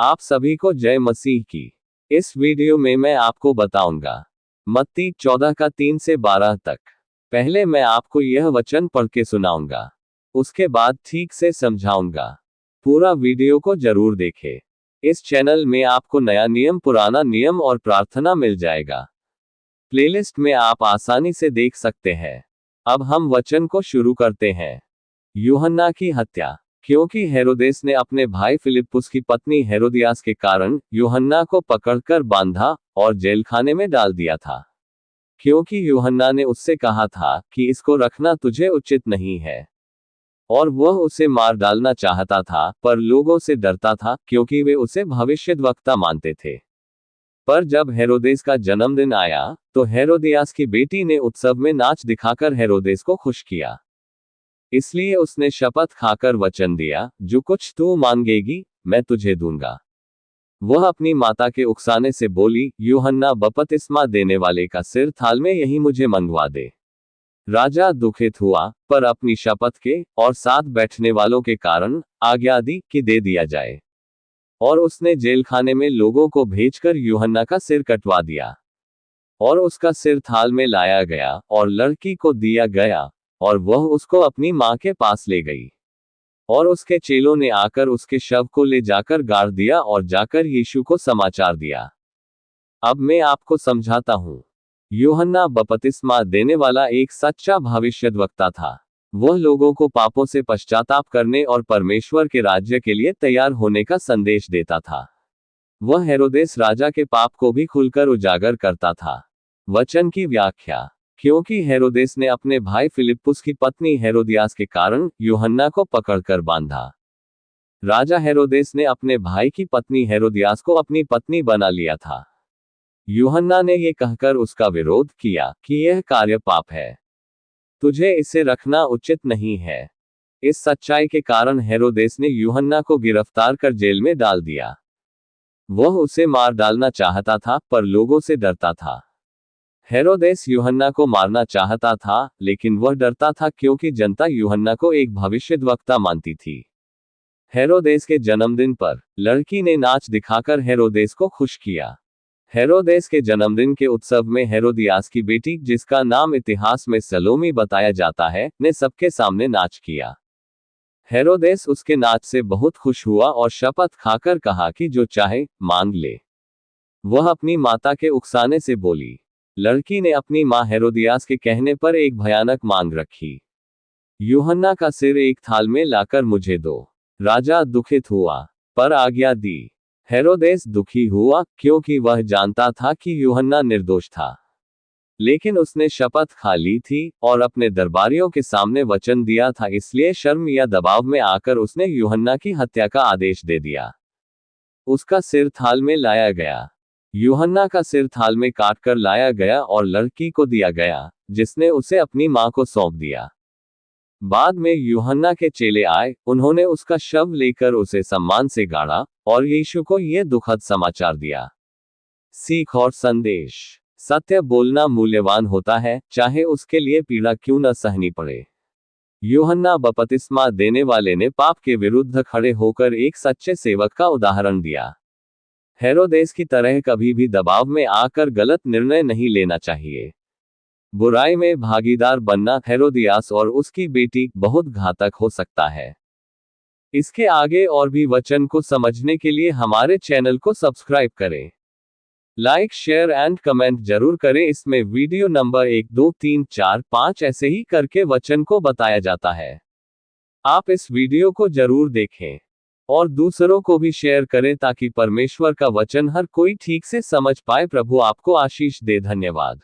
आप सभी को जय मसीह की। इस वीडियो में मैं आपको बताऊंगा मत्ती 14 का 3 से 12 तक। पहले मैं आपको यह वचन पढ़ के सुनाऊंगा, उसके बाद ठीक से समझाऊंगा। पूरा वीडियो को जरूर देखें। इस चैनल में आपको नया नियम, पुराना नियम और प्रार्थना मिल जाएगा। प्लेलिस्ट में आप आसानी से देख सकते हैं। अब हम वचन को शुरू करते हैं। यूहन्ना की हत्या। क्योंकि हेरोदेस ने अपने भाई फिलिप्पुस की पत्नी हेरोदियास के कारण यूहन्ना को पकड़कर बांधा और जेलखाने में डाल दिया था। क्योंकि यूहन्ना ने उससे कहा था कि इसको रखना तुझे उचित नहीं है, और वह उसे मार डालना चाहता था, पर लोगों से डरता था क्योंकि वे उसे भविष्यद्वक्ता मानते थे। पर जब हेरोदेस का जन्मदिन आया तो हेरोदियास की बेटी ने उत्सव में नाच दिखाकर हेरोदेस को खुश किया। इसलिए उसने शपथ खाकर वचन दिया, जो कुछ तू मांगेगी मैं तुझे दूंगा। वह अपनी माता के उकसाने से बोली, यूहन्ना बपतिस्मा देने वाले का सिर थाल में यही मुझे मंगवा दे। राजा दुखित हुआ, पर अपनी शपथ के और साथ बैठने वालों के कारण आज्ञा दी कि दे दिया जाए, और उसने जेलखाने में लोगों को भेजकर यूहन्ना का सिर कटवा दिया। और उसका सिर थाल में लाया गया और लड़की को दिया गया, और वह उसको अपनी मां के पास ले गई। और उसके चेलों ने आकर उसके शव को ले जाकर गाड़ दिया और जाकर यीशु को समाचार दिया। अब मैं आपको समझाता हूं। यूहन्ना बपतिस्मा देने वाला एक सच्चा भविष्यद्वक्ता था। वह लोगों को पापों से पश्चाताप करने और परमेश्वर के राज्य के लिए तैयार होने का संदेश देता था। वह हेरोदेस राजा के पाप को भी खुलकर उजागर करता था। वचन की व्याख्या। क्योंकि हेरोदेस ने अपने भाई फिलिप्पुस की पत्नी हेरोदियास के कारण यूहन्ना को पकड़कर बांधा। राजा हेरोदेस ने अपने भाई की पत्नी हेरोदियास को अपनी पत्नी बना लिया था। यूहन्ना ने यह कहकर उसका विरोध किया कि यह कार्य पाप है, तुझे इसे रखना उचित नहीं है। इस सच्चाई के कारण हेरोदेस ने यूहन्ना को गिरफ्तार कर जेल में डाल दिया। वह उसे मार डालना चाहता था, पर लोगों से डरता था। हेरोदेस यूहन्ना को मारना चाहता था, लेकिन वह डरता था क्योंकि जनता यूहन्ना को एक भविष्यद्वक्ता मानती थी। हेरोदेस के जन्मदिन पर लड़की ने नाच दिखाकर हेरोदेस को खुश किया। हेरोदेस के जन्मदिन के उत्सव में हेरोदियास की बेटी, जिसका नाम इतिहास में सलोमी बताया जाता है, ने सबके सामने नाच किया। हेरोदेस उसके नाच से बहुत खुश हुआ और शपथ खाकर कहा कि जो चाहे मांग ले। वह अपनी माता के उकसाने से बोली। लड़की ने अपनी मां हेरोदियास के कहने पर एक भयानक मांग रखी, यूहन्ना का सिर एक थाल में लाकर मुझे दो। राजा दुखित हुआ, पर आज्ञा दी। हेरोदेस दुखी हुआ क्योंकि वह जानता था कि यूहन्ना निर्दोष था, लेकिन उसने शपथ खा ली थी और अपने दरबारियों के सामने वचन दिया था, इसलिए शर्म या दबाव में आकर उसने यूहन्ना की हत्या का आदेश दे दिया। उसका सिर थाल में लाया गया। यूहन्ना का सिर थाल में काटकर लाया गया और लड़की को दिया गया, जिसने उसे अपनी मां को सौंप दिया। बाद में यूहन्ना के चेले आए, उन्होंने उसका शव लेकर उसे सम्मान से गाड़ा और यीशु को यह दुखद समाचार दिया। सीख और संदेश। सत्य बोलना मूल्यवान होता है, चाहे उसके लिए पीड़ा क्यों न सहनी पड़े। यूहन्ना बपतिस्मा देने वाले ने पाप के विरुद्ध खड़े होकर एक सच्चे सेवक का उदाहरण दिया। हेरोदेस की तरह कभी भी दबाव में आकर गलत निर्णय नहीं लेना चाहिए। बुराई में भागीदार बनना हेरोदियास और उसकी बेटी बहुत घातक हो सकता है। इसके आगे और भी वचन को समझने के लिए हमारे चैनल को सब्सक्राइब करें। लाइक, शेयर एंड कमेंट जरूर करें। इसमें वीडियो नंबर 1, 2, 3, 4, 5 ऐसे ही करके वचन को बताया जाता है। आप इस वीडियो को जरूर देखें और दूसरों को भी शेयर करें ताकि परमेश्वर का वचन हर कोई ठीक से समझ पाए। प्रभु आपको आशीष दे। धन्यवाद।